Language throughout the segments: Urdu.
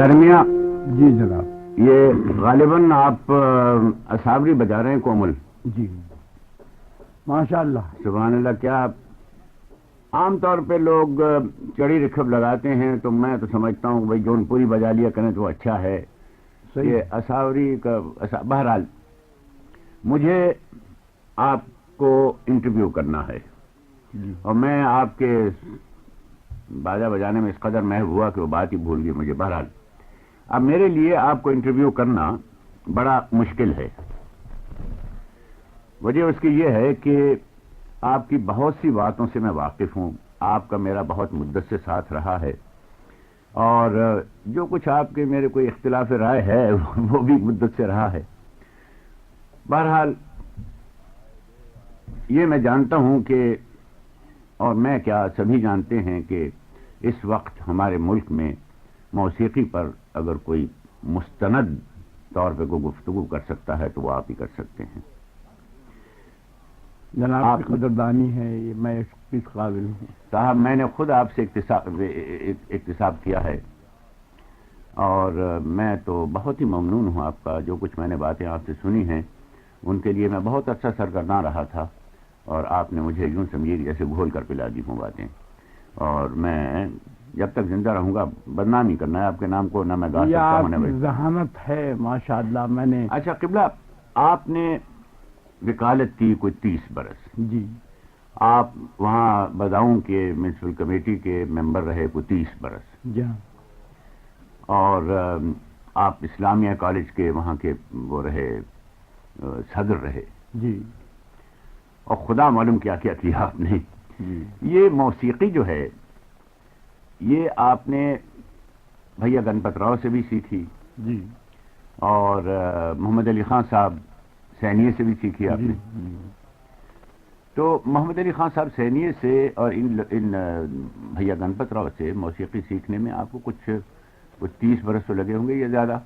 درمیاں جی جناب. یہ غالباً آپ اصابری بجا رہے ہیں کومل؟ جی ماشاء اللہ. سبحان اللہ. کیا عام طور پہ لوگ چڑی رکھب لگاتے ہیں تو میں تو سمجھتا ہوں بھائی جون پوری بجا لیا کریں تو اچھا ہے. یہ اصابری کا بہرحال مجھے آپ کو انٹرویو کرنا ہے اور میں آپ کے باجا بجانے میں اس قدر محو ہوا کہ وہ بات ہی بھول گئی مجھے. بہرحال اب میرے لیے آپ کو انٹرویو کرنا بڑا مشکل ہے. وجہ اس کی یہ ہے کہ آپ کی بہت سی باتوں سے میں واقف ہوں. آپ کا میرا بہت مدت سے ساتھ رہا ہے اور جو کچھ آپ کے میرے کوئی اختلاف رائے ہے وہ بھی مدت سے رہا ہے. بہرحال یہ میں جانتا ہوں کہ اور میں کیا سبھی جانتے ہیں کہ اس وقت ہمارے ملک میں موسیقی پر اگر کوئی مستند طور پہ کوئی گفتگو کر سکتا ہے تو وہ آپ ہی کر سکتے ہیں. جناب کی قدردانی ہے یہ میں اس قابل ہوں. صاحب میں نے خود آپ سے اکتساب کیا ہے اور میں تو بہت ہی ممنون ہوں آپ کا. جو کچھ میں نے باتیں آپ سے سنی ہیں ان کے لیے میں بہت اچھا سرگرداں رہا تھا اور آپ نے مجھے یوں سمجھیے جیسے گھول کر پلا دی ہوں باتیں. اور میں جب تک زندہ رہوں گا بدنام نہیں کرنا ہے آپ کے نام کو. نہ میں گا سکتا ہوں ذہانت ہے ماشاء اللہ. میں نے اچھا قبلہ آپ نے وکالت کی کوئی 30 برس. جی. آپ وہاں بداؤں کے میونسپل کمیٹی کے ممبر رہے کوئی 30 برس. جی. اور آپ اسلامیہ کالج کے وہاں کے وہ رہے صدر رہے. جی. اور خدا معلوم کیا کیا کیا آپ نے. جی. یہ موسیقی جو ہے یہ آپ نے بھیا گنپت راؤ سے بھی سیکھی. جی. اور محمد علی خان صاحب سینیے سے بھی سیکھی آپ نے. تو محمد علی خان صاحب سینیے سے اور ان بھیا گنپت راؤ سے موسیقی سیکھنے میں آپ کو کچھ 30 برس تو لگے ہوں گے یا زیادہ؟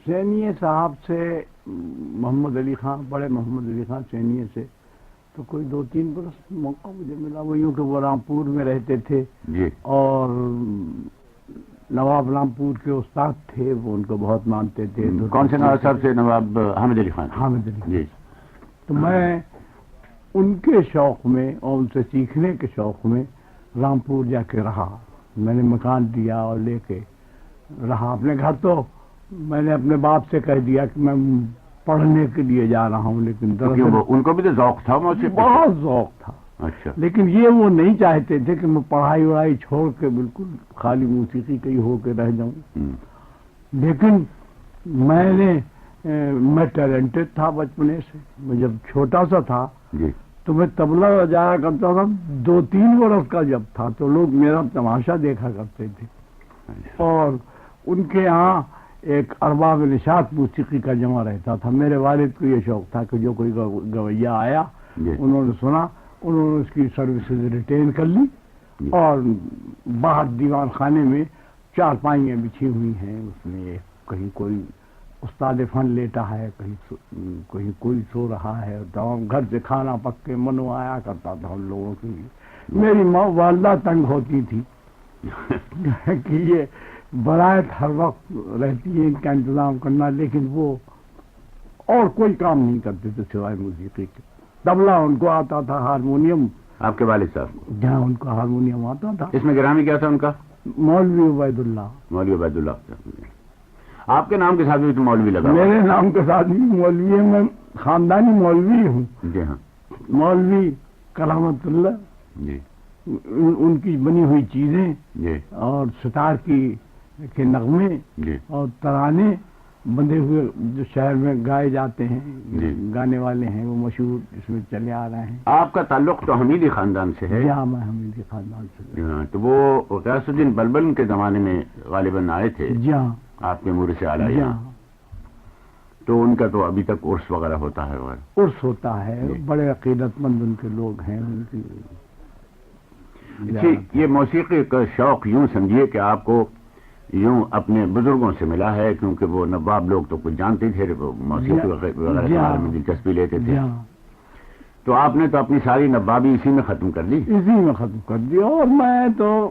سینیے صاحب سے محمد علی خان بڑے محمد علی خان سینیے سے تو کوئی 2-3 برس موقع مجھے ملا. وہ یوں کہ وہ رامپور میں رہتے تھے. جی. اور نواب رامپور کے استاد تھے وہ ان کو بہت مانتے تھے. کون سے نواب صاحب سے؟ نواب حامد علی خان. حامد علی خان. جی. تو میں ان کے شوق میں اور ان سے سیکھنے کے شوق میں رامپور جا کے رہا. میں نے مکان دیا اور لے کے رہا. اپنے گھر تو میں نے اپنے باپ سے کہہ دیا کہ میں پڑھنے کے لیے جا رہا ہوں لیکن ان کو بھی تو ذوق تھا. بہت ذوق تھا. اچھا. لیکن یہ وہ نہیں چاہتے تھے کہ میں پڑھائی وڑھائی چھوڑ کے بالکل خالی موسیقی کا ہی ہو کے رہ جاؤں. لیکن میں ٹیلنٹڈ تھا بچپنے سے. میں جب چھوٹا سا تھا تو میں طبلہ بجایا کرتا تھا. 2-3 برس کا جب تھا تو لوگ میرا تماشا دیکھا کرتے تھے. اور ان کے یہاں ایک ارباب نشاط موسیقی کا جمع رہتا تھا. میرے والد کو یہ شوق تھا کہ جو کوئی گویا آیا انہوں نے سنا, انہوں نے اس کی سروسز ریٹین کر لی اور باہر دیوان خانے میں 4 پائیاں بچھی ہوئی ہیں. اس میں کہیں کوئی استاد فن لیٹا ہے, کہیں کوئی سو رہا ہے. تمام گھر سے کھانا پک کے منو آیا کرتا تھا ان لوگوں کے لیے. میری ماں والدہ تنگ ہوتی تھی کہ یہ برائت ہر وقت رہتی ہے ان کا انتظام کرنا, لیکن وہ اور کوئی کام نہیں کرتے تھے سوائے موسیقی کے. طبلہ ان کو آتا تھا, ہارمونیم. آپ کے والد صاحب؟ جہاں ان کو ہارمونیم آتا تھا. اس میں گرامی کیا تھا ان کا؟ مولوی عبید اللہ. مولوی عبید اللہ. آپ کے نام کے ساتھ بھی تو مولوی لگا؟ میرے نام کے ساتھ بھی مولوی ہے. میں خاندانی مولوی ہوں. جی ہاں. مولوی کرامت اللہ. جی. ان کی بنی ہوئی چیزیں. جی. اور ستار کے نغمے. جی. اور ترانے بندے ہوئے جو شہر میں گائے جاتے ہیں. جی. گانے والے ہیں وہ مشہور اس میں چلے آ رہے ہیں. آپ کا تعلق تو حمیدی خاندان سے ہے؟ ہاں, میں حمیدی خاندان سے. ہاں, تو وہ غیاث الدین بلبل کے زمانے میں غالباً آئے تھے. جی ہاں. آپ کے مورث اعلیٰ. جی ہاں. تو ان کا تو ابھی تک عرس وغیرہ ہوتا ہے؟ عرس ہوتا ہے. بڑے عقیدت مند ان کے لوگ ہیں. ان کی یہ موسیقی کا شوق یوں سمجھیے کہ آپ کو یوں اپنے بزرگوں سے ملا ہے, کیونکہ وہ نواب لوگ تو کچھ جانتے تھے, موسیقی وغیرہ کے بارے میں دلچسپی لیتے تھے. تو آپ نے تو اپنی ساری نوابی اسی میں ختم کر دی؟ اسی میں ختم کر دی. اور میں تو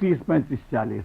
30, 35, 40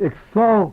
100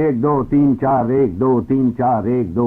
1 2 3 4 1 2 3 4 1 2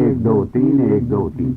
1 2 3 1 2 3।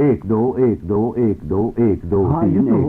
1 2 1 2 1 2 1 2 3 1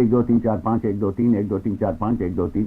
1 2 3 4 5 1 2 3 1 2 3 4 5 1 2 3।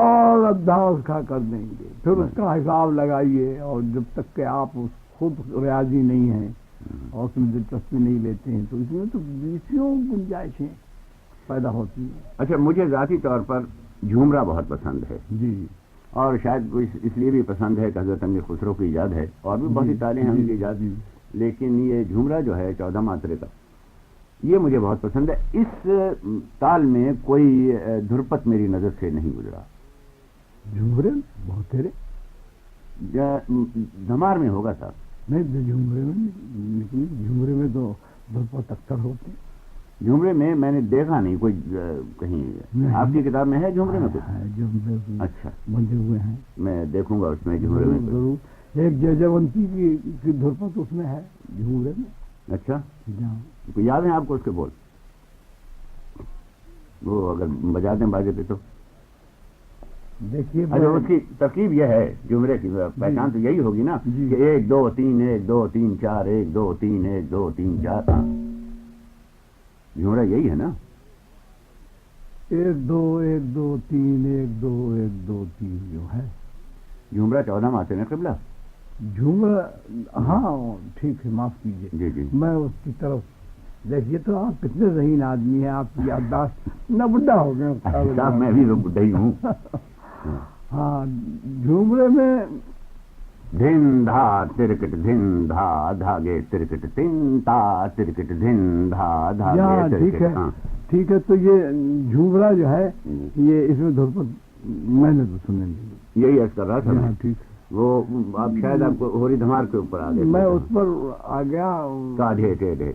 اور ادھا اس کا کر دیں گے. پھر اس کا حساب لگائیے, اور جب تک کہ آپ خود ریاضی نہیں ہیں اور اس میں دلچسپی نہیں لیتے ہیں تو اس میں تو بیسیوں گنجائشیں پیدا ہوتی ہیں. اچھا, مجھے ذاتی طور پر جھومرا بہت پسند ہے جی, اور شاید اس لیے بھی پسند ہے کہ حضرت امیر خسرو کی ایجاد ہے, اور بھی بہت سی تالیں ہیں ان کی ایجاد, لیکن یہ جھومرا جو ہے 14 ماترے کا, یہ مجھے بہت پسند ہے. اس تال میں کوئی دھرپت میری نظر سے نہیں گزرا. جھومرے بہت تیرے دھمار میں ہوگا صاحب. نہیں, جھومرے میں لیکن جھومرے میں تو دھرپت اکثر ہوتے ہیں. جھومرے میں میں نے دیکھا نہیں کوئی کہیں. آپ کی کتاب میں ہے جھومرے میں کچھ؟ جھومرے اچھا, بندے ہوئے ہیں, میں دیکھوں گا اس میں جھومرے میں. ضرور. ایک جیجاونتی کی دھرپت اس میں ہے جھومرے میں. اچھا, جہاں یاد ہیں آپ کو اس کے بول؟ وہ اگر بجا دیں باجے پہ تو. دیکھیے, اچھا, اس کی ترکیب یہ ہے, جھومرے کی پہچان تو یہی ہوگی نا کہ 1 2 3 1 2 3 4 1 2 3 1 2 3 4. جھومرا یہی ہے نا, 1 2 1 2 3 1 2 1 2 3 جو ہے جھومرا 14 ماترے میں قبلہ. جھومرا, ہاں ٹھیک ہے, معاف کیجیے. جی جی, میں اس کی طرف دیکھیے تو آپ کتنے ذہین آدمی ہیں, آپ کی یادداشت نہ بڈھا ہو گئے صاحب میں بھی بڈھا ہی ہوں. ہاں, جھومرے میں دھن دھا ترکٹ دھن دھا دھاگے ترکٹ تن تا ترکٹ دھن دھا دھاگے ٹھیک ہے. ٹھیک ہے, تو یہ جھومرا جو ہے یہ اس میں دھرپت میں نے تو سنے نہیں. یہی عرض کر رہا تھا. ٹھیک ہے, وہ آپ شاید آپ کو ہوری دھمار کے اوپر آ گئے. میں اس پر آ گیا. کاڈھے ٹے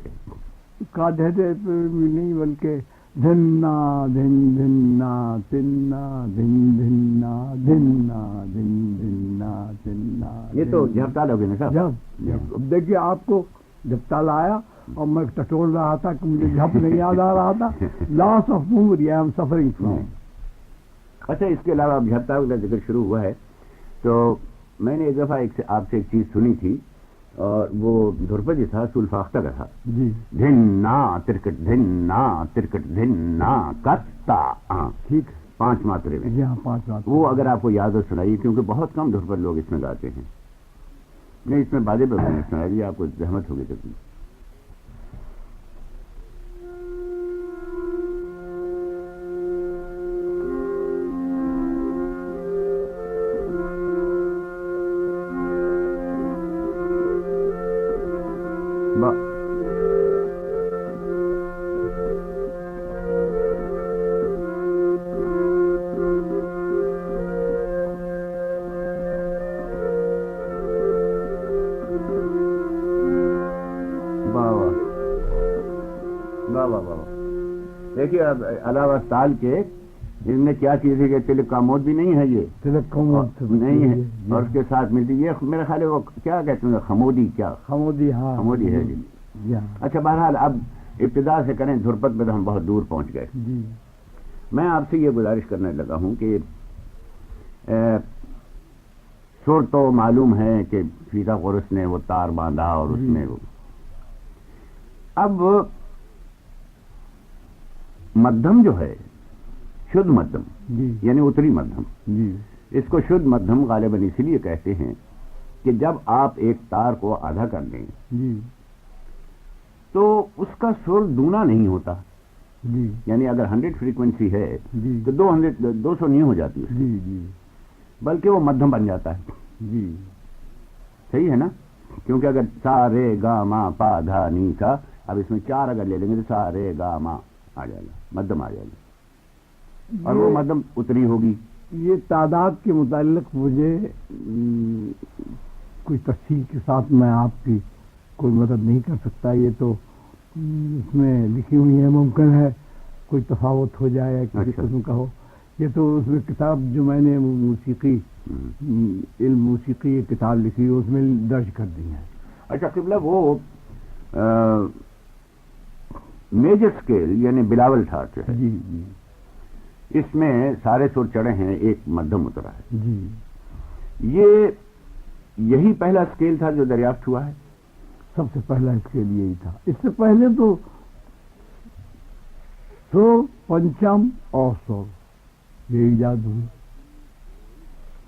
کاڈھے ٹے پہ بھی نہیں, بلکہ دھنا دھن دھنا تنا دھن دھنا دھنا دھن دھنا تنا. یہ تو جب تال ہوگی نا صاحب. جب دیکھیے, آپ کو جب تال آیا اور میں ٹٹول رہا تھا کہ مجھے جھپ نہیں یاد آ رہا تھا. Loss of memory, I am suffering from. اچھا, اس کے علاوہ اب جھپتا کا ذکر شروع ہوا ہے تو میں نے ایک دفعہ آپ سے ایک چیز سنی تھی, اور وہ دھرپت جو تھا سولفاختہ کا تھا. جی, دھن نا ترکٹ دھن نا ترکٹ دھن نا کتا. ٹھیک, 5 ماترے میں. جی ہاں, 5 ماترے. وہ اگر آپ کو یاد ہو سنائیے, کیونکہ بہت کم دھرپت لوگ اس میں گاتے ہیں. نہیں, اس میں باجے پہ میں سنائی دی, آپ کو زحمت ہوگی کبھی. دیکھیے, اب علاوہ تال کے ان میں کیا چیز ہے کہ تلک کامود بھی نہیں ہے, یہ تلک کامود نہیں ہے, اور اس کے ساتھ ملتی یہ میرے خیال ہے وہ کیا کہتے ہیں, خمودی. کیا خمودی؟ ہاں, خمودی ہے جی. اچھا, بہرحال اب ابتدا سے کریں, دھرپت میں تو ہم بہت دور پہنچ گئے. جی, میں آپ سے یہ گزارش کرنے لگا ہوں کہ سر تو معلوم ہے کہ فیثاغورس نے وہ تار باندھا اور اس میں وہ, اب مدھم جو ہے شدھ مدھم, یعنی اتری مدھم, اس کو شدھ مدھم غالباً اسی لیے کہتے ہیں کہ جب آپ ایک تار کو آدھا کر دیں تو اس کا سر دونا نہیں ہوتا. یعنی اگر 100 فریکوینسی ہے تو 200 نہیں ہو جاتی اس کی, بلکہ وہ مدھم بن جاتا ہے. صحیح ہے نا, کیونکہ اگر سا رے گا ما پا دھا نی سا, اب اس میں 4 اگر لے لیں گے تو سا رے گا ما آ جائے گا, مدھم آ جائے گا, اور وہ مدھم اتری ہوگی. یہ تعداد کے متعلق مجھے کوئی تفصیل کے ساتھ میں آپ کی کوئی مدد نہیں کر سکتا. یہ تو اس میں لکھی ہوئی ہے, ممکن ہے کوئی تفاوت ہو جائے کسی قسم کا ہو. یہ تو اس میں کتاب جو میں نے موسیقی علم موسیقی یہ کتاب لکھی اس میں درج کر دی ہے. اچھا قبلہ, وہ میجر اسکیل یعنی بلاول ٹھاٹ ہے, اس میں سارے سر چڑھے ہیں, ایک مدھم اترا ہے. یہ یہی پہلا اسکیل تھا جو دریافت ہوا ہے. سب سے پہلا اسکیل یہی تھا. اس سے پہلے تو سو پنچم اور سو یہ ایجاد ہوئی.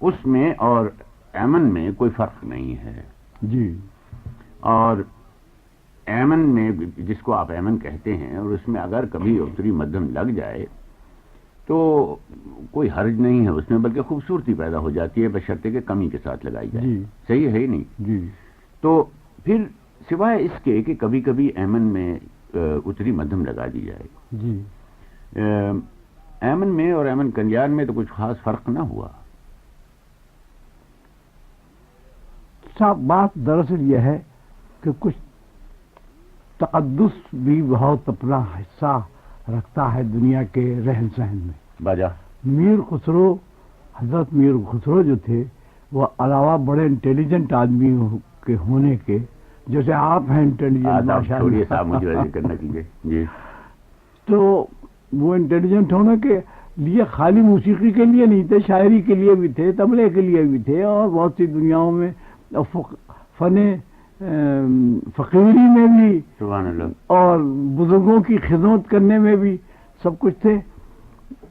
اس میں اور ایمن میں کوئی فرق نہیں ہے جی. اور ایمن میں جس کو آپ ایمن کہتے ہیں اور اس میں اگر کبھی اتری مدھم لگ جائے تو کوئی حرج نہیں ہے اس میں، بلکہ خوبصورتی پیدا ہو جاتی ہے بشرطے کہ کمی کے ساتھ لگائی جائے. جی. صحیح ہے ہی نہیں. جی. تو پھر سوائے اس کے کہ کبھی کبھی ایمن میں اتری مدھم لگا دی جائے. جی. ایمن میں اور ایمن کنیان میں تو کچھ خاص فرق نہ ہوا. صاحب بات دراصل یہ ہے کہ کچھ تقدس بھی بہت اپنا حصہ رکھتا ہے دنیا کے رہن سہن میں. باجا میر خسرو، حضرت میر خسرو جو تھے وہ علاوہ بڑے انٹیلیجنٹ آدمی کے ہونے کے، جیسے آپ ہیں انٹیلیجنٹ، چھوڑیے صاحب مجھے ویسے کرنا کیجیے. جی. تو وہ انٹیلیجنٹ ہونے کے لیے خالی موسیقی کے لیے نہیں تھے، شاعری کے لیے بھی تھے، تبلے کے لیے بھی تھے، اور بہت سی دنیاؤں میں فن فقیری میں بھی، سبحان اللہ، اور بزرگوں کی خدمت کرنے میں بھی سب کچھ تھے.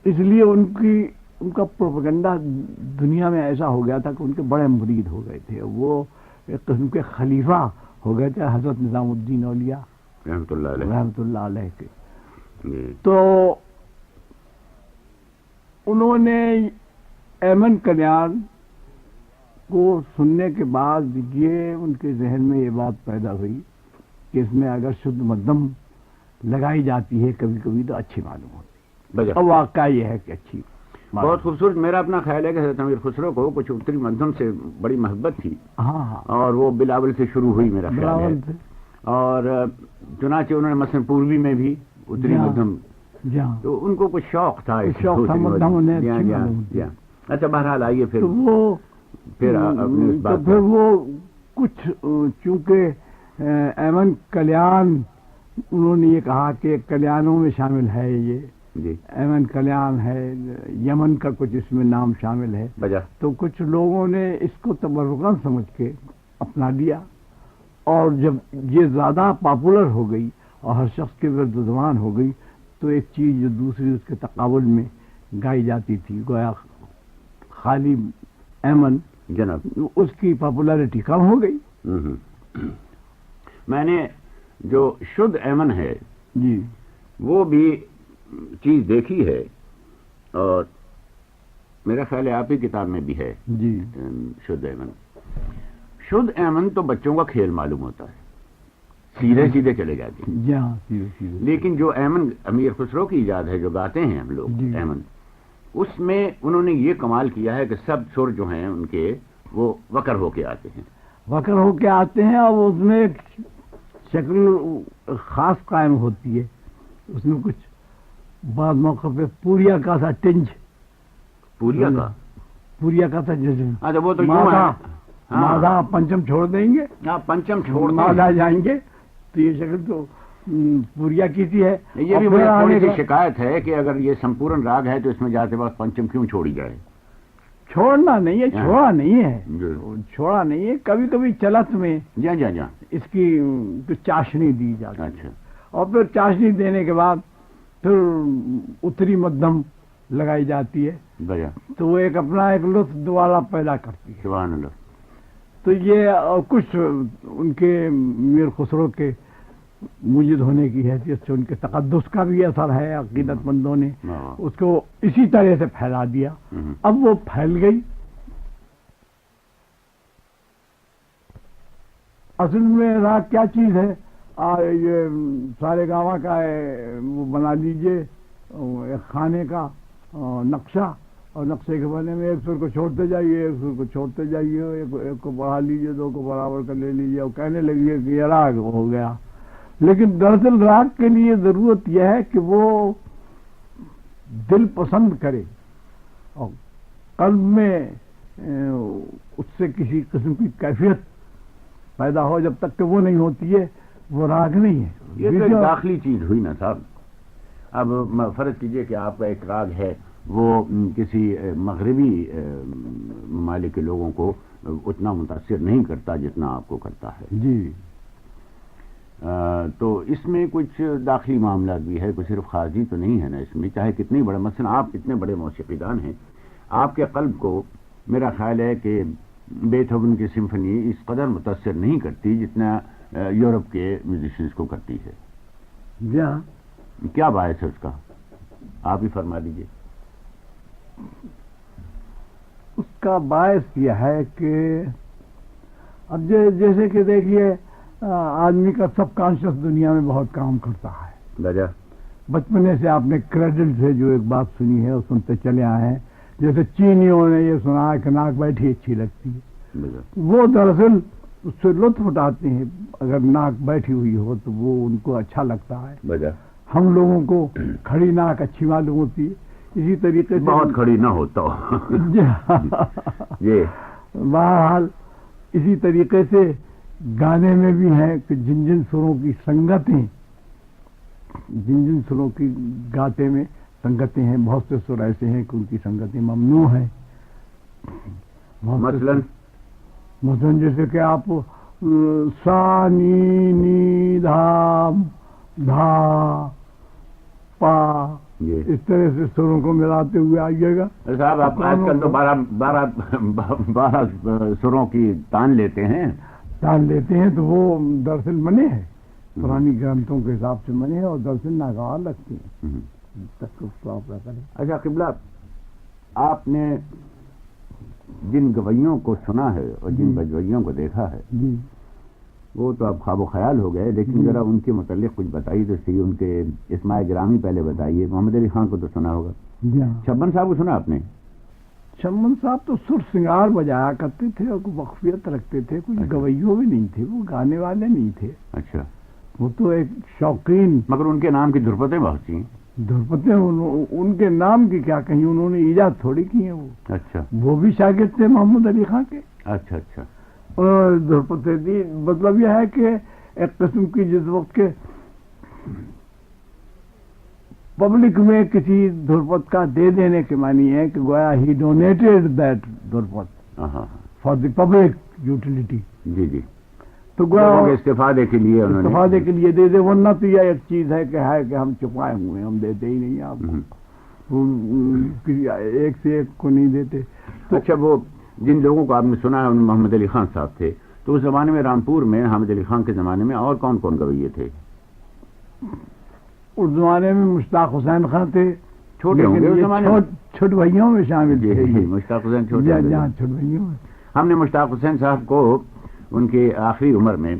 اس لیے ان کا پروپیگنڈا دنیا میں ایسا ہو گیا تھا کہ ان کے بڑے مرید ہو گئے تھے. وہ ایک قسم کے خلیفہ ہو گئے تھے حضرت نظام الدین اولیاء رحمۃ اللہ علیہ کے. جی. تو انہوں نے ایمن کلیان کو سننے کے بعد یہ ان کے ذہن میں یہ بات پیدا ہوئی کہ اس میں اگر شدھ مدھم لگائی جاتی ہے کبھی کبھی تو اچھی معلوم ہوتی ہے. اور واقعہ یہ ہے کہ اچھی. بہت خوبصورت. میرا اپنا خیال ہے کہ حضرت امیر خسرو کو کچھ اتری مدھم سے بڑی محبت تھی. ہاں. اور وہ بلاول سے شروع ہوئی میرا خیال ہے. اور چنانچہ انہوں نے مثلا پوروی میں بھی اتری مدھم، تو ان کو کچھ شوق تھا. اچھا بہرحال آئیے پھر وہ کچھ، چونکہ ایمن کلیان انہوں نے یہ کہا کہ کلیانوں میں شامل ہے، یہ جی ایمن کلیان ہے، یمن کا کچھ اس میں نام شامل ہے. تو کچھ لوگوں نے اس کو تبرکاً سمجھ کے اپنا لیا، اور جب یہ زیادہ پاپولر ہو گئی اور ہر شخص کے ورد زبان ہو گئی تو ایک چیز جو دوسری اس کے تقابل میں گائی جاتی تھی، گویا خالی ایمن جناب، اس کی پاپولیرٹی کم ہو گئی. میں نے جو شدھ ایمن ہے جی وہ بھی چیز دیکھی ہے، اور میرا خیال ہے آپ ہی کتاب میں بھی ہے. جی. شدھ ایمن. شدھ ایمن تو بچوں کا کھیل معلوم ہوتا ہے، سیدھے سیدھے چلے جاتے ہیں. جی ہاں، سیدھے سیدھے. لیکن جو ایمن امیر خسرو کی ایجاد ہے، جو گاتے ہیں ہم لوگ ایمن، اس میں انہوں نے یہ کمال کیا ہے کہ سب سر جو ہیں ان کے وہ وکر ہو کے آتے ہیں. وکر ہو کے آتے ہیں، اور اس میں ایک شکل خاص قائم ہوتی ہے. اس میں کچھ بعض موقع پہ پوریا کا سا ٹنج، پوریا کا سا جیسے اچھا وہ تو مادھا پنچم چھوڑ دیں گے، پنچم چھوڑ مادھا جائیں گے، تو یہ شکل تو پوریا کی سی ہے. یہ بھی مجھے تھوڑی سی شکایت ہے کہ اگر یہ سمپورن راگ ہے تو اس میں جاتے وقت پنچم کیوں چھوڑی جائے؟ چھوڑنا نہیں ہے، چھوڑا نہیں ہے، چھوڑا نہیں ہے. کبھی کبھی چلت میں اس کی چاشنی دی جاتی ہے، اور پھر چاشنی دینے کے بعد پھر اتری مدھم لگائی جاتی ہے، تو وہ ایک اپنا ایک لطف دوبارہ پیدا کرتی ہے. سبحان اللہ. تو یہ کچھ ان کے میر خسرو کے موجود ہونے کی حیثیت سے ان کے تقدس کا بھی اثر ہے. عقیدت مندوں نے اس کو اسی طرح سے پھیلا دیا. اب وہ پھیل گئی. اصل میں راگ کیا چیز ہے؟ یہ سارے گاواں کا وہ بنا لیجئے ایک خانے کا نقشہ، اور نقشے کے بنے میں ایک سر کو چھوڑتے جائیے، ایک سر کو چھوڑتے جائیے، ایک کو بڑھا لیجئے، دو کو برابر کر لے لیجئے، اور کہنے لگیے کہ یہ راگ ہو گیا. لیکن دراصل راگ کے لیے ضرورت یہ ہے کہ وہ دل پسند کرے، اور قلب میں اس سے کسی قسم کی کیفیت پیدا ہو. جب تک کہ وہ نہیں ہوتی ہے وہ راگ نہیں ہے. یہ تو ایک داخلی چیز ہوئی نا صاحب. اب فرض کیجئے کہ آپ کا ایک راگ ہے، وہ کسی مغربی ممالک کے لوگوں کو اتنا متاثر نہیں کرتا جتنا آپ کو کرتا ہے. جی. تو اس میں کچھ داخلی معاملات بھی ہے، کوئی صرف خارجی تو نہیں ہے نا اس میں. چاہے کتنی بڑے، مثلا آپ اتنے بڑے موسیقی دان ہیں، آپ کے قلب کو میرا خیال ہے کہ بیتھوون کی سمفنی اس قدر متاثر نہیں کرتی جتنا یورپ کے میوزیشینز کو کرتی ہے. جی ہاں. کیا باعث ہے اس کا؟ آپ ہی فرما دیجیے. اس کا باعث یہ ہے کہ اب جیسے کہ دیکھیے آدمی کا سب کانشیس دنیا میں بہت کام کرتا ہے. وجہ بچپنے سے آپ نے کریڈل سے جو ایک بات سنی ہے وہ سنتے چلے آئے ہیں. جیسے چینیوں نے یہ سنا ہے کہ ناک بیٹھی اچھی لگتی ہے. وہ دراصل اس سے لطف اٹھاتے ہیں. اگر ناک بیٹھی ہوئی ہو تو وہ ان کو اچھا لگتا ہے. وجہ ہم لوگوں کو کھڑی ناک اچھی معلوم ہوتی ہے. اسی طریقے سے بہت کھڑی نہ ہوتا ہو. یہ بہرحال اسی طریقے سے گانے میں بھی ہے کہ جن جن سروں کی سنگتیں، جن جن سروں کی گاتے میں سنگتیں ہیں، بہت سے سر ایسے ہیں کہ ان کی سنگتیں ممنوع ہیں. مثلاً جیسے کہ آپ سا نی نی دھا دھا پا اس طرح سے سروں کو ملاتے ہوئے آئیے گا. صاحب آپ آج کل تو بارہ سروں کی تان لیتے ہیں. تان لیتے ہیں تو وہ دراصل منع ہے، پرانی گرنتھوں کے حساب سے منع ہے اور دراصل ناگوار لگتے ہیں. اچھا قبلہ، آپ نے جن گویوں کو سنا ہے اور جن بجویوں کو دیکھا ہے وہ تو اب خواب و خیال ہو گئے، لیکن ذرا ان کے متعلق کچھ بتائیے تو صحیح. ان کے اسماء گرامی پہلے بتائیے. محمد علی خان کو تو سنا ہوگا. چھبن صاحب کو سنا آپ نے؟ چھبن صاحب تو سر سنگار بجایا کرتے تھے اور وقفیت رکھتے تھے. کچھ گویوں بھی نہیں تھے، وہ گانے والے نہیں تھے. اچھا. وہ تو ایک شوقین. مگر ان کے نام کی دھرپتیں بہت سی ہیں. دھرپتیں ان کے نام کی کیا کہیں، انہوں نے ایجاد تھوڑی کی ہیں. وہ اچھا. وہ بھی شاگرد تھے محمد علی خان کے. اچھا اچھا. اور دھرپتیں دی مطلب یہ ہے کہ ایک قسم کی جس وقت کے پبلک میں کسی دھرپت کا دے دینے کے معنی ہے کہ گویا ہی ڈونیٹڈ دیٹ دھرپت فار دی پبلک یوٹیلیٹی. جی جی. تو گویا استفادے کے لیے استفادے کے لیے دے دے. ورنہ تو یہ ایک چیز ہے کہ ہم چھپائے ہوئے ہیں، ہم دیتے ہی نہیں آپ کو. ایک سے ایک کو نہیں دیتے. اچھا، وہ جن لوگوں کو آپ نے سنا ہے ان محمد علی خان صاحب تھے، تو اس زمانے میں رامپور میں حامد علی خان کے زمانے میں اور کون کون گویے تھے؟ اس زمانے میں مشتاق حسین خان تھے. چھوٹے ہوں گے اس زمانے میں. چھوٹ بھائیوں میں شامل تھے. مشتاق حسین چھوٹے. چھوٹ بھائیوں میں ہم نے مشتاق حسین صاحب کو ان کی آخری عمر میں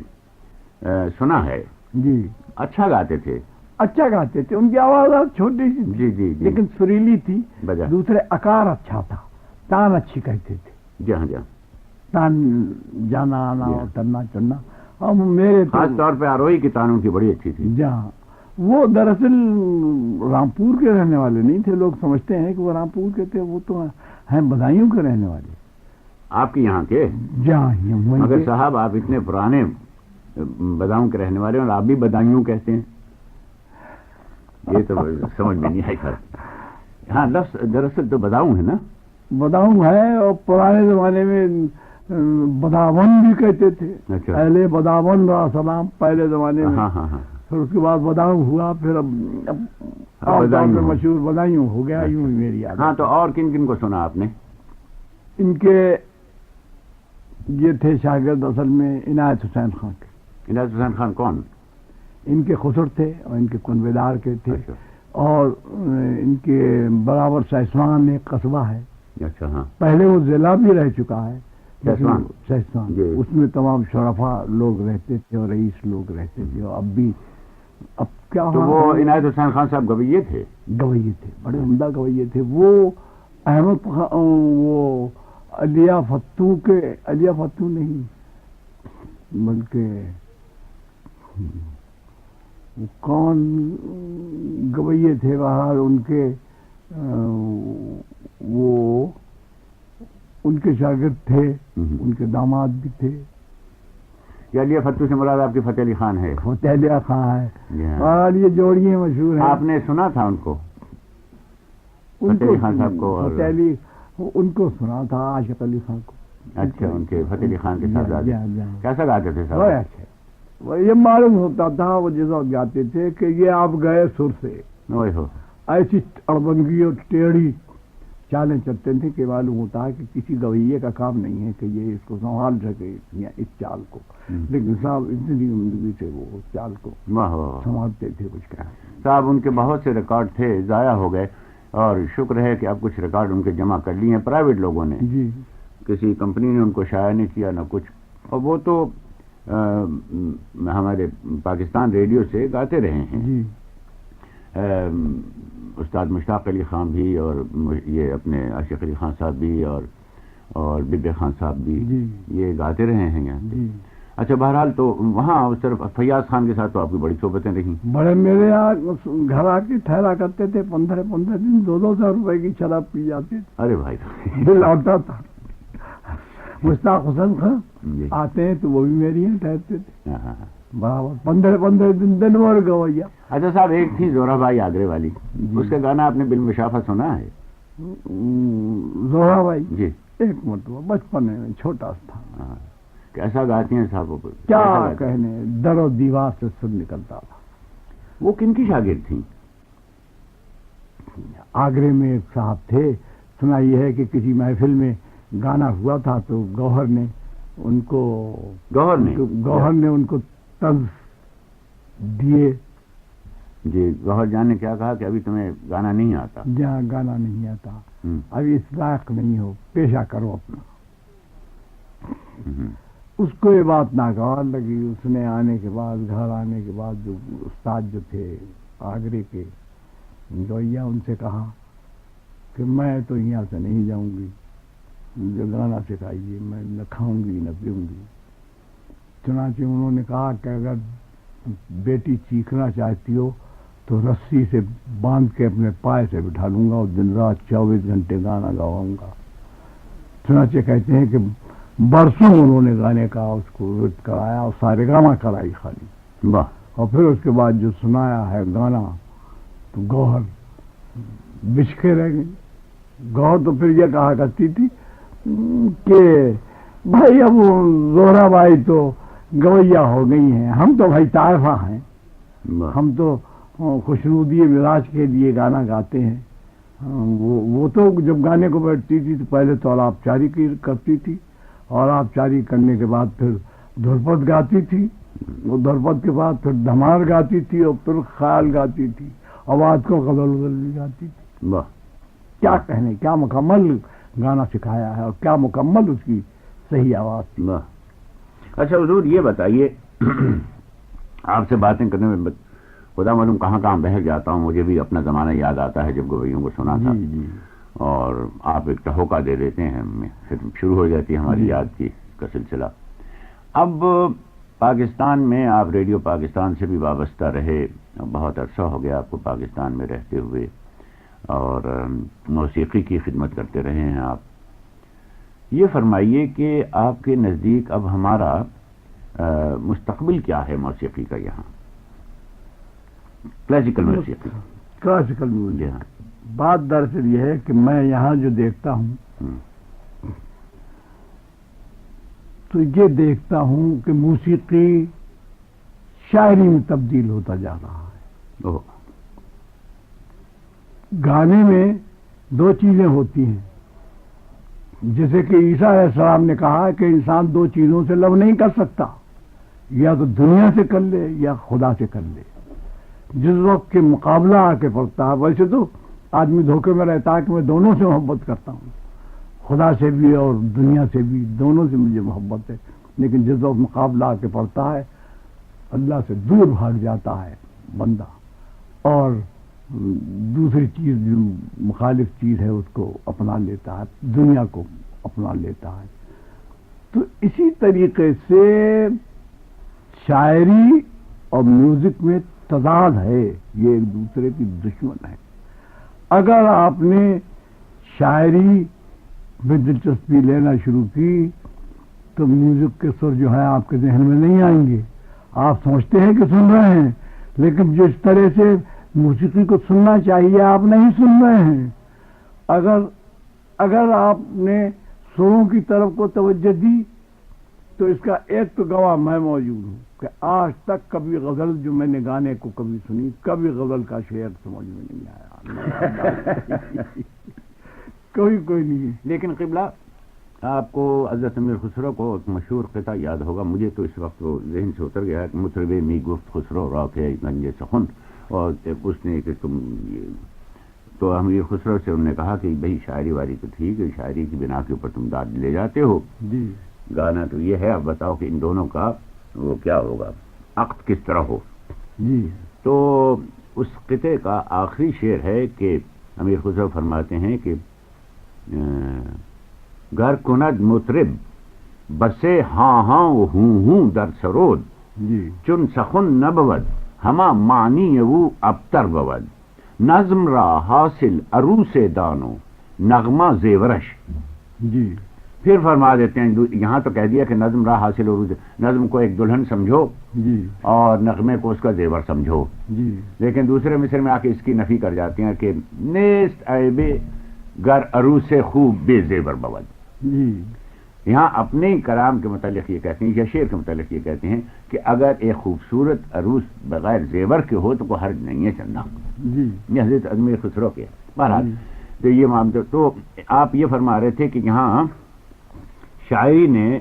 سنا ہے. جی. اچھا گاتے تھے. اچھا گاتے تھے. ان کی آواز چھوٹی سی جی جی لیکن سریلی تھی. دوسرے اکار اچھا تھا. تان اچھی کہتے تھے. جی ہاں جی. تان جانا آنا اترنا چڑھنا. اور میرے خاص طور پہ آروہی کی تان ان کی بڑی اچھی تھی. جہاں وہ دراصل رامپور کے رہنے والے نہیں تھے. لوگ سمجھتے ہیں کہ وہ رامپور کے تھے. وہ تو ہیں بدایوں کے رہنے والے. آپ کے یہاں کے؟ جہاں. مگر صاحب آپ اتنے پرانے بداؤں کے رہنے والے اور آپ بھی بدایوں کہتے ہیں، یہ تو سمجھ میں نہیں آئی. ہاں لفظ دراصل تو بداؤں ہے نا. بداؤں ہے. اور پرانے زمانے میں بداون بھی کہتے تھے. پہلے بداون را سلام پہلے زمانے میں. ہاں ہاں ہاں. پھر اس کے بعد بداؤں ہوا. پھر اب مشہور بدایوں ہو گیا. یوں ہی میری یاد. ہاں تو اور کن کن کو سنا آپ نے؟ ان کے یہ تھے شاگرد اصل میں عنایت حسین خان کے. عنایت حسین خان کون؟ ان کے خسر تھے اور ان کے کنویدار کے تھے. اور ان کے برابر سہسوان ایک قصبہ ہے. اچھا. ہاں. پہلے وہ ضلع بھی رہ چکا ہے سہسوان. اس میں تمام شرفا لوگ رہتے تھے اور رئیس لوگ رہتے تھے. اور اب کیا تو وہ عنایت حسین خان صاحب گویے تھے. گویے تھے. بڑے عمدہ گویے تھے. وہ احمد وہ علیہ فتو نہیں بلکہ کون گویے تھے باہر ان کے. وہ ان کے شاگرد تھے. ان کے داماد بھی تھے. یہ علیہ فتو سے مراد آپ کی فتح علی خان ہے. فتح علی خان ہے. اور یہ جوڑیاں مشہور ہیں. آپ نے سنا تھا ان کو؟ فتح علی خان صاحب کو. فتح علی ان کو سنا تھا. عاشق علی خان کو. اچھا. ان کے فتح علی خان کے ساتھ کیسا گاتے تھے صاحب؟ اچھا. یہ معلوم ہوتا تھا وہ جس وقت گاتے تھے کہ یہ آپ گئے سر سے. ایسی اڑبنگی اور ٹیڑھی چالیں چلتے تھے کہ معلوم ہوتا ہے کہ کسی گویے کا کام نہیں ہے کہ یہ اس کو سنبھال سکے یا اس چال کو، لیکن صاحب اتنی عمدگی سے وہ چال کو سنبھالتے تھے. کچھ کہا صاحب ان کے بہت سے ریکارڈ تھے، ضائع ہو گئے، اور شکر ہے کہ اب کچھ ریکارڈ ان کے جمع کر لیے ہیں پرائیویٹ لوگوں نے. جی. کسی کمپنی نے ان کو شائع نہیں کیا نہ کچھ، اور وہ تو ہمارے پاکستان ریڈیو سے گاتے رہے ہیں. جی. استاد مشتاق علی خان بھی، اور یہ اپنے عاشق علی خان صاحب بھی، اور ببے خان صاحب بھی. جی. یہ گاتے رہے ہیں یہاں. جی. اچھا، بہرحال تو وہاں صرف فیاض خان کے ساتھ تو آپ کی بڑی صحبتیں رہیں. بڑے میرے یہاں گھر آ کے ٹھہرا کرتے تھے، 15 دن 200 روپے کی شراب پی جاتے تھے. ارے بھائی دل آتا تھا. مشتاق حسن خان آتے ہیں تو وہ بھی میری ہیں ٹھہرتے تھے برابر 15 دن اور گویا. اچھا صاحب، ایک تھی زہرا بائی آگرے والی، اس کا گانا آپ نے بالمشافہ سنا ہے؟ زہرا بائی جی. ایک مرتبہ بچپن میں چھوٹا تھا. کیسا گاتی ہیں صاحب؟ کیا کہنے، در و دیوار سے سن نکلتا تھا. وہ کن کی شاگرد تھیں؟ آگرے میں ایک صاحب تھے. سنا یہ ہے کہ کسی محفل میں گانا ہوا تھا تو گوہر نے ان کو طنز دیے. جی. گوہر جان نے کیا کہا کہ ابھی تمہیں گانا نہیں آتا؟ جہاں گانا نہیں آتا، ابھی اس لائق نہیں ہو، پیشہ کرو اپنا. اس کو یہ بات ناگوار لگی. اس نے آنے کے بعد، گھر آنے کے بعد، جو استاد جو تھے آگرے کے گویا، ان سے کہا کہ میں تو یہاں سے نہیں جاؤں گی، جو گانا سکھائیے، میں نہ کھاؤں گی نہ پیوں گی. چنانچہ انہوں نے کہا کہ اگر بیٹی چیخنا چاہتی ہو تو رسی سے باندھ کے اپنے پائے سے بٹھا لوں گا اور دن رات 24 گھنٹے گانا گاؤں گا. چنانچہ کہتے ہیں کہ برسوں انہوں نے گانے کا اس کو رد کرایا اور سارے گانا کرائی خالی. اور پھر اس کے بعد جو سنایا ہے گانا تو گوہر بچکے رہ گئی. گوہر تو پھر یہ کہا کرتی تھی کہ بھائی اب زہرا بائی تو گویا ہو گئی ہیں، ہم تو بھائی طائفہ ہیں، ہم تو خوشنودی مزاج کے لیے گانا گاتے ہیں. وہ تو جب گانے کو بیٹھتی تھی تو پہلے تو آلاب چاری کرتی تھی، اور آلاب چاری کرنے کے بعد پھر دھرپد گاتی تھی، وہ دھرپد کے بعد پھر دھمار گاتی تھی، اور پھر خیال گاتی تھی، آواز کو غزل بھی گاتی تھی. کیا کہنے، کیا مکمل گانا سکھایا ہے اور کیا مکمل اس کی صحیح آواز تھی. اچھا حضور، یہ بتائیے، آپ سے باتیں کرنے میں خدا معلوم کہاں بہر جاتا ہوں. مجھے بھی اپنا زمانہ یاد آتا ہے جب گویوں کو سنا تھا. اور آپ ایک ٹہوکا دے دیتے ہیں، پھر شروع ہو جاتی ہے ہماری یاد کی کا سلسلہ. اب پاکستان میں آپ ریڈیو پاکستان سے بھی وابستہ رہے، بہت عرصہ ہو گیا آپ کو پاکستان میں رہتے ہوئے، اور موسیقی کی خدمت کرتے رہے ہیں آپ. یہ فرمائیے کہ آپ کے نزدیک اب ہمارا مستقبل کیا ہے موسیقی کا یہاں؟ کلاسیکل موسیقی. کلاسیکل موسیقی. بات دراصل یہ ہے کہ میں یہاں جو دیکھتا ہوں تو یہ دیکھتا ہوں کہ موسیقی شاعری میں تبدیل ہوتا جا رہا ہے. گانے میں دو چیزیں ہوتی ہیں، جیسے کہ عیسیٰ علیہ السلام نے کہا کہ انسان دو چیزوں سے لو نہیں کر سکتا، یا تو دنیا سے کر لے یا خدا سے کر لے. جس وقت کے مقابلہ آ کے پڑتا ہے، ویسے تو آدمی دھوکے میں رہتا ہے کہ میں دونوں سے محبت کرتا ہوں، خدا سے بھی اور دنیا سے بھی، دونوں سے مجھے محبت ہے. لیکن جس وقت مقابلہ آ کے پڑتا ہے، اللہ سے دور بھاگ جاتا ہے بندہ، اور دوسری چیز جو مخالف چیز ہے اس کو اپنا لیتا ہے، دنیا کو اپنا لیتا ہے. تو اسی طریقے سے شاعری اور میوزک میں تضاد ہے، یہ ایک دوسرے کی دشمن ہے. اگر آپ نے شاعری میں دلچسپی لینا شروع کی تو میوزک کے سر جو ہے آپ کے ذہن میں نہیں آئیں گے. آپ سمجھتے ہیں کہ سن رہے ہیں، لیکن جس طرح سے موسیقی کو سننا چاہیے آپ نہیں سن رہے ہیں. اگر آپ نے سروں کی طرف کو توجہ دی تو اس کا ایک تو گواہ میں موجود ہوں کہ آج تک کبھی غزل جو میں نے گانے کو کبھی سنی، کبھی غزل کا شعر سمجھ میں نہیں آیا. کوئی نہیں ہے. لیکن قبلہ آپ کو حضرت امیر خسرو کو ایک مشہور قطعہ یاد ہوگا، مجھے تو اس وقت وہ ذہن سے اتر گیا کہ مطرب می گفت خسرو راک ہے گنج سخن، اور اس نے کہ تم تو امیر خسرو سے انہوں نے کہا کہ بھئی شاعری واری تو ٹھیک ہے، شاعری کی بنا کے اوپر تم داد لے جاتے ہو، جی گانا تو یہ ہے، اب بتاؤ کہ ان دونوں کا وہ کیا ہوگا، عقد کس طرح ہو. جی. تو اس قطعے کا آخری شعر ہے کہ امیر خسرو فرماتے ہیں کہ گر کند مطرب بسے ہاں ہاں ہوں در سرود، جی چن سخن نبود ہما معنی او ابتر بود، نظم را حاصل عروس دانو نغمہ زیورش. جی. پھر فرما دیتے ہیں، یہاں تو کہہ دیا کہ نظم را حاصل عروس، نظم کو ایک دلہن سمجھو جی اور نغمے کو اس کا زیور سمجھو. جی. لیکن دوسرے مصرے میں آ کے اس کی نفی کر جاتے ہیں کہ نیست عیب گر عروس خوب بے زیور بود. جی. یہاں اپنے کلام کے متعلق یہ کہتے ہیں یا شعر کے متعلق یہ کہتے ہیں کہ اگر ایک خوبصورت عروس بغیر زیور کے ہو تو کوئی حرج نہیں ہے چندہ. جی. یہ حضرت امیر خسرو کے بہرحال تو یہ معاملہ. تو آپ یہ فرما رہے تھے کہ یہاں شاعری نے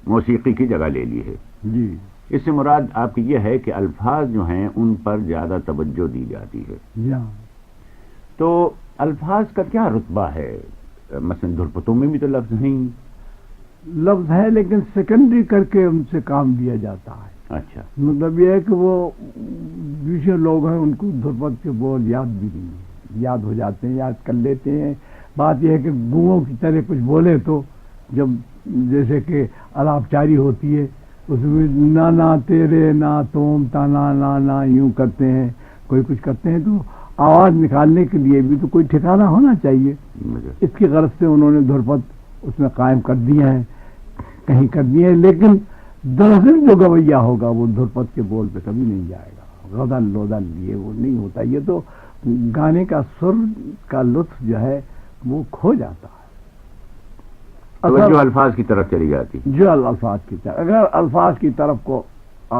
موسیقی کی جگہ لے لی ہے. جی. اس سے مراد آپ کی یہ ہے کہ الفاظ جو ہیں ان پر زیادہ توجہ دی جاتی ہے. یا. تو الفاظ کا کیا رتبہ ہے؟ مثلا دھرپتوں میں بھی تو لفظ ہیں. لفظ ہے لیکن سیکنڈری کر کے ان سے کام لیا جاتا ہے. اچھا. مطلب یہ ہے کہ وہ دوسرے لوگ ہیں ان کو دھرپت کے بول یاد بھی نہیں ہے، یاد ہو جاتے ہیں، یاد کر لیتے ہیں. بات یہ ہے کہ گوؤں کی طرح کچھ بولے تو جب جیسے کہ الاپ چاری ہوتی ہے اس میں نا تیرے نا توم تانا نا یوں کرتے ہیں، کوئی کچھ کرتے ہیں، تو آواز نکالنے کے لیے بھی تو کوئی ٹھکانہ ہونا چاہیے. اس کی غرض سے انہوں نے دھرپت اس میں قائم کر دیا ہے، کہیں کر دیا ہے. لیکن دراصل جو گویا ہوگا وہ دھرپت کے بول پہ کبھی نہیں جائے گا. غزل لودل یہ وہ نہیں ہوتا. یہ تو گانے کا سر کا لطف جو ہے وہ کھو جاتا ہے. جو الفاظ کی طرف چلی جاتی، جو الفاظ کی طرف، اگر الفاظ کی طرف کو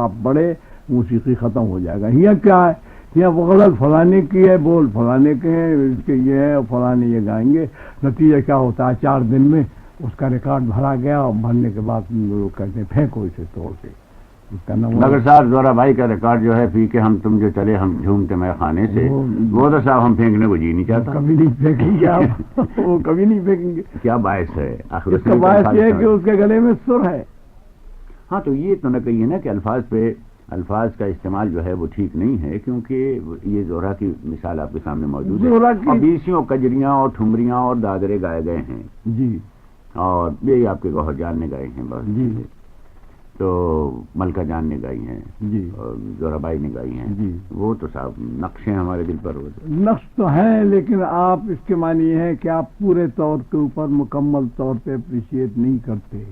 آپ بڑھے موسیقی ختم ہو جائے گا. یہ کیا ہے، یہ غزل فلانے کی ہے، بول فلانے کے ہیں، اس کے یہ ہے، فلانے یہ گائیں گے. نتیجہ کیا ہوتا ہے، 4 دن میں اس کا ریکارڈ بھرا گیا، اور بھرنے کے بعد لوگ کہتے ہیں پھینکو اسے توڑ کے. مگر صاحب زورا بھائی کا ریکارڈ جو ہے پی کے ہم تم جو چلے ہم جھومتے میں خانے سے، وہ تو صاحب ہم پھینکنے کو جی نہیں چاہتا. کبھی نہیں پھینکیں گے آپ، وہ کبھی نہیں پھینکیں گے. کیا باعث ہے؟ آخر اس کا باعث یہ ہے کہ اس کے گلے میں سر ہے. ہاں تو یہ تو نہ کہیے نا کہ الفاظ کا استعمال جو ہے وہ ٹھیک نہیں ہے، کیونکہ یہ زورا کی مثال آپ کے سامنے موجود ہے. اور بیسیوں کجریاں اور ٹھمریاں اور دادرے گائے گئے ہیں. جی. اور یہ آپ کے گوہر جان نے گائے ہیں بس. جی. تو ملکہ جان نے گائی ہیں. جی. اور زورا بائی نے گائی ہیں. جی. وہ تو صاحب نقش ہیں ہمارے دل پر. نقش تو ہیں، لیکن آپ اس کے معنی یہ ہے کہ آپ پورے طور کے اوپر مکمل طور پہ اپریشیٹ نہیں کرتے.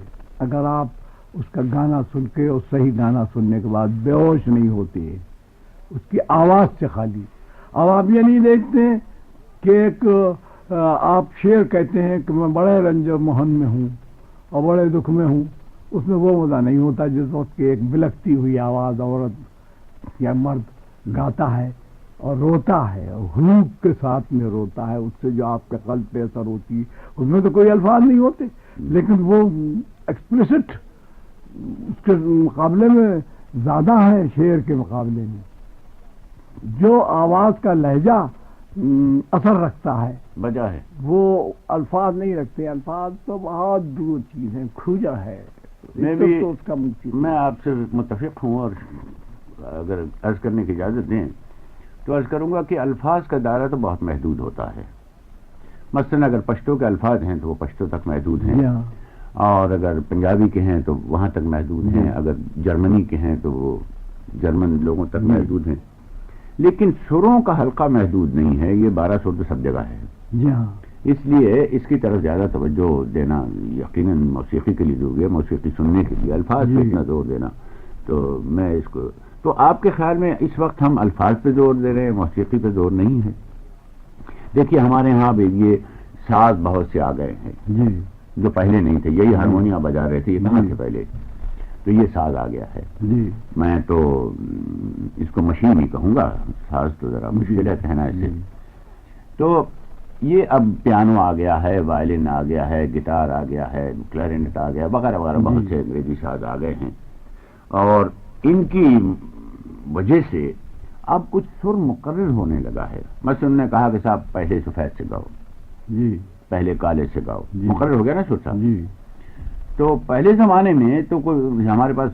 اگر آپ اس کا گانا سن کے اور صحیح گانا سننے کے بعد بے ہوش نہیں ہوتے اس کی آواز سے خالی. اب آپ یہ نہیں دیکھتے کہ ایک آپ شعر کہتے ہیں کہ میں بڑے رنج و محن میں ہوں اور بڑے دکھ میں ہوں، اس میں وہ مزہ نہیں ہوتا جس وقت کہ ایک بلکتی ہوئی آواز عورت یا مرد گاتا ہے اور روتا ہے، حروف کے ساتھ میں روتا ہے. اس سے جو آپ کے قلب پہ اثر ہوتی ہے اس میں تو کوئی الفاظ نہیں ہوتے، لیکن وہ ایکسپریسٹ اس کے مقابلے میں زیادہ ہے. شعر کے مقابلے میں جو آواز کا لہجہ اثر رکھتا ہے وجہ ہے، وہ الفاظ نہیں رکھتے. الفاظ تو بہت دور چیز ہے، کھوجا ہے. میں آپ سے متفق ہوں، اور اگر عرض کرنے کی اجازت دیں تو عرض کروں گا کہ الفاظ کا دائرہ تو بہت محدود ہوتا ہے. مثلا اگر پشتو کے الفاظ ہیں تو وہ پشتو تک محدود ہیں، اور اگر پنجابی کے ہیں تو وہاں تک محدود ہیں، اگر جرمنی کے ہیں تو وہ جرمن لوگوں تک محدود ہیں. لیکن سروں کا حلقہ محدود نہیں ہے. یہ 12 سر تو سب جگہ ہے. اس لیے اس کی طرف زیادہ توجہ دینا یقیناً موسیقی کے لیے ضروری ہے. موسیقی سننے کے لیے الفاظ پہ اتنا زور دینا تو میں اس کو تو آپ کے خیال میں اس وقت ہم الفاظ پہ زور دے رہے ہیں، موسیقی پہ زور نہیں ہے. دیکھیے ہمارے ہاں بھی یہ ساز بہت سے آ گئے ہیں جو پہلے نہیں تھے. یہی ہارمونیا بجا رہے تھے، یہ کہاں سے پہلے، تو یہ ساز آ گیا ہے. میں تو اس کو مشین ہی کہوں گا، ساز تو ذرا مشکل ہے کہنا ایسے. تو یہ اب پیانو آ گیا ہے، وائلن آ گیا ہے، گٹار آ گیا ہے، کلیرنٹ آ گیا، وغیرہ وغیرہ بہت سے انگریزی ساز آ گئے ہیں، اور ان کی وجہ سے اب کچھ سر مقرر ہونے لگا ہے. مثلا انہوں نے کہا کہ صاحب پہلے سفید سے گاؤ، جی پہلے کالے سے گاؤ، جی مقرر ہو گیا نا سر صاحب. جی تو پہلے زمانے میں تو کوئی ہمارے پاس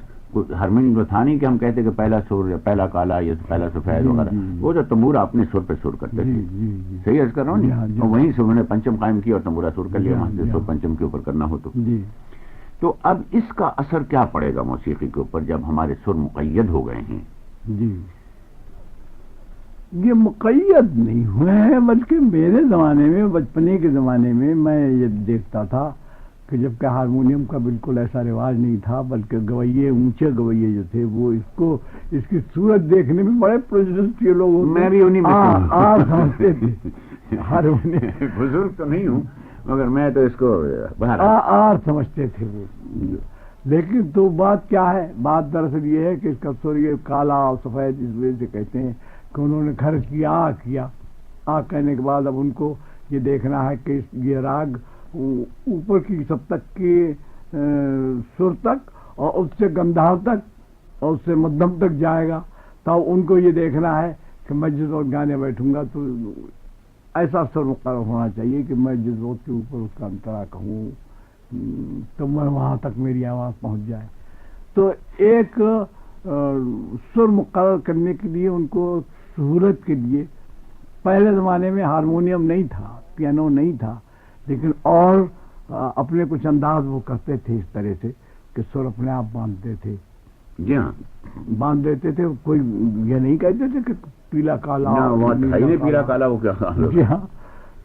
ہارمونیم تو تھا نہیں کہ ہم کہتے کہ پہلا سر یا پہلا کالا یا پہلا سفید وغیرہ. وہ جو تمبورا اپنے سر پہ سر کرتے تھے، صحیح عرض کر رہا ہوں نہیں، اور وہیں سے انہوں نے پنچم قائم کیا اور تمبورا سر کر لیا وہاں سے سر پنچم کے اوپر کرنا ہو تو اب اس کا اثر کیا پڑے گا موسیقی کے اوپر جب ہمارے سر مقید ہو گئے ہیں؟ جی یہ مقید نہیں ہوئے ہیں، بلکہ میرے زمانے میں، بچپنے کے زمانے میں میں یہ دیکھتا تھا کہ جبکہ ہارمونیم کا بالکل ایسا رواج نہیں تھا، بلکہ گویے، اونچے گویے جو تھے وہ اس کی صورت دیکھنے میں بڑے پرجوڈیوس یہ لوگ، میں بھی انہیں میں سمجھتے تھے ہارمونیم. بزرگ تو نہیں ہوں مگر میں تو اس کو سمجھتے تھے وہ. لیکن تو بات کیا ہے؟ بات دراصل یہ ہے کہ اس کا سر یہ کالا اور سفید اس وجہ سے کہتے ہیں کہ انہوں نے گھر کیا کہنے کے بعد اب ان کو یہ دیکھنا ہے کہ یہ راگ اوپر کی سب تک کی سر تک اور اس سے گندھاؤ تک اور اس سے مدھم تک جائے گا. تو ان کو یہ دیکھنا ہے کہ میں جس وقت گانے بیٹھوں گا تو ایسا سر مقرر ہونا چاہیے کہ میں جس وقت کے اوپر اس کا انترا کہوں تو میں وہاں تک میری آواز پہنچ جائے. تو ایک سر مقرر کرنے کے لیے ان کو سہولت کے لیے پہلے زمانے میں ہارمونیم نہیں تھا، پیانو نہیں تھا، لیکن اور اپنے کچھ انداز وہ کرتے تھے اس طرح سے کہ سر اپنے آپ باندھتے تھے. جی ہاں باندھ دیتے تھے. کوئی یہ نہیں کہتے تھے کہ پیلا کالا، پیلا کالا وہ کیا. جی ہاں،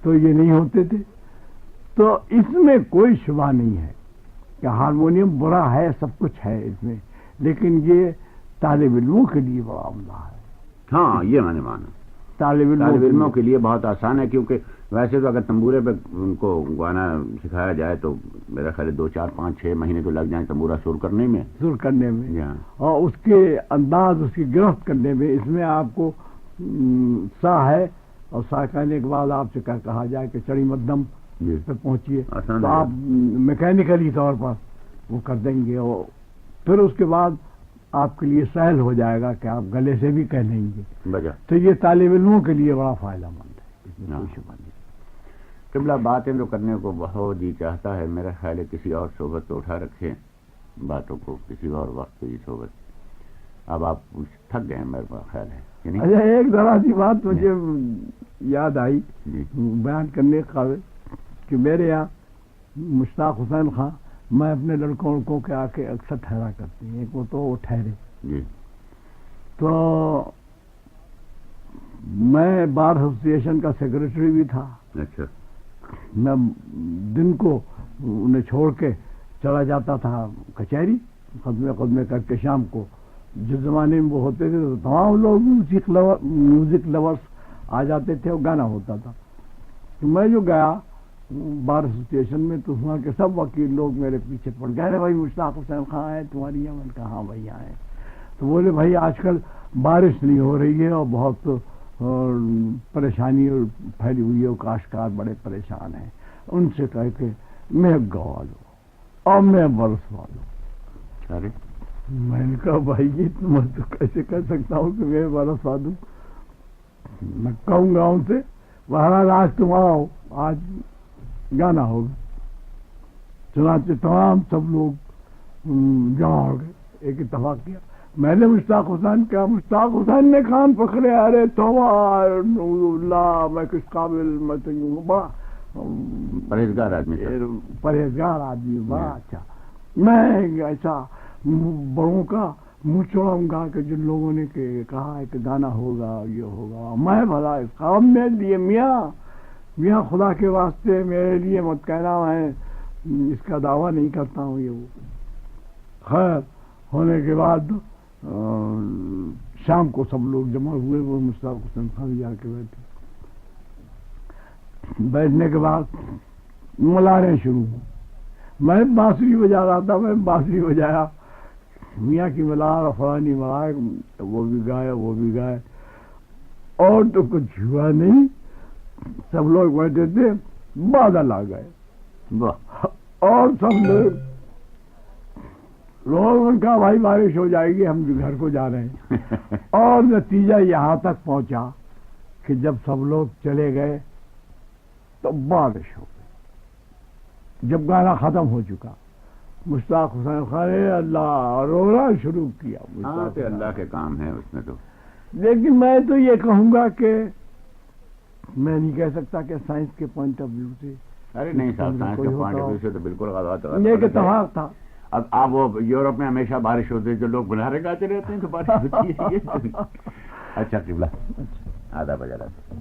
تو یہ نہیں ہوتے تھے. تو اس میں کوئی شبہ نہیں ہے کہ ہارمونیم برا ہے، سب کچھ ہے اس میں، لیکن یہ طالب علموں کے لیے بڑا عمدہ ہے. ہاں یہ میں نے مانا طالب علموں کے لیے بہت آسان ہے، کیونکہ ویسے تو اگر تمبورے پہ ان کو گانا سکھایا جائے تو میرا خیال 2 4 5 6 مہینے تو لگ جائیں تمبورا سر کرنے میں اور اس کے انداز، اس کی گرفت کرنے میں. اس میں آپ کو سا ہے اور سا کہنے کے بعد آپ سے کہا جائے کہ چڑی مدھم پہ پہنچیے تو آپ میکینیکلی طور پر وہ کر دیں گے، اور پھر اس کے بعد آپ کے لیے سہل ہو جائے گا کہ آپ گلے سے بھی کہہ لیں گے. تو یہ طالب علموں کے لیے بڑا فائدہ مند ہے، اس میں کوئی شبہ نہیں. قبلہ باتیں تو کرنے کو بہت جی چاہتا ہے، میرا خیال ہے کسی اور صحبت تو اٹھا رکھیں باتوں کو، کسی اور وقت کی صحبت. اب آپ تھک گئے ہیں میرا خیال ہے. اچھا ایک ذرا سی بات مجھے یاد آئی بیان کرنے کے قابل کہ میرے یہاں مشتاق حسین خان، میں اپنے لڑکوں کے آ کے اکثر ٹھہرا کرتی ہیں. ایک وہ ٹھہرے تو میں بار ایسوسیشن کا سیکرٹری بھی تھا. اچھا میں دن کو انہیں چھوڑ کے چلا جاتا تھا کچہری، خدمے کر کے شام کو جس زمانے میں وہ ہوتے تھے تو تمام لوگ میوزک لورس آ جاتے تھے اور گانا ہوتا تھا. تو میں جو گیا بار ایسوسیشن میں تو وہاں کے سب وکیل لوگ میرے پیچھے پڑ گئے. ارے بھائی مشتاق حسین خان ہے تمہاری یہاں؟ میں نے کہا ہاں بھائی آئے. تو بولے بھائی آج کل بارش نہیں ہو رہی ہے اور بہت پریشانی پھیلی ہوئی ہے، کاشتکار بڑے پریشان ہیں. ان سے کہہ کے میں گوا لو اور میں برسوا لو. ارے میں نے کہا بھائی یہ میں تو کیسے کہہ سکتا ہوں کہ میں برسوا دوں؟ میں کہوں گا ان سے بہرحال آج تم آؤ، آج گانا ہوگا. چنانچہ تمام سب لوگ جمع ہو گئے، ایک اتفاق کیا. میں نے مشتاق حسین کیا، مشتاق حسین نے کان پکڑے. ارے توبہ اللہ، میں کس قابل، میں تو بڑا پرہیزگار آدمی بڑا اچھا. میں ایسا بڑوں کا منہ چوڑاؤں گا کہ جن لوگوں نے کہا ہے کہ گانا ہوگا یہ ہوگا، میں بھلا اس کام میں لیے میاں خدا کے واسطے میرے لیے مت کہنا، میں اس کا دعویٰ نہیں کرتا ہوں. یہ وہ خیر ہونے کے بعد شام کو سب لوگ جمع ہوئے. وہ مشتاق حسین خان جا کے بیٹھنے کے بعد ملاریں شروع ہوں. میں بانسری بجا رہا تھا، میں بانسری بجایا، میاں کی ملار اور فلانی ملار، وہ بھی گائے اور تو کچھ ہوا نہیں. سب لوگ بیٹھے تھے، بادل آ گئے اور سب لوگوں نے کہا بھائی بارش ہو جائے گی، ہم گھر کو جا رہے ہیں۔ اور نتیجہ یہاں تک پہنچا کہ جب سب لوگ چلے گئے تو بارش ہو گئی۔ جب گانا ختم ہو چکا، مشتاق حسین خان نے اللہ رونا شروع کیا۔ ہاں تو اللہ کے کام ہے اس میں تو۔ لیکن میں تو یہ کہوں گا کہ میں نہیں کہہ سکتا کہ سائنس کے پوائنٹ آف ویو سے، ارے نہیں صاحب، سائنس کے پوائنٹ آف ویو سے تو بالکل غلط ہے۔ یہ کہ اتفاق تھا۔ اب آپ وہ یورپ میں ہمیشہ بارش ہوتی ہے، جو لوگ گناہے گاتے رہتے ہیں تو بارش ہوتی ہے۔ اچھا قبلہ، آدھا بجا رہا تھا۔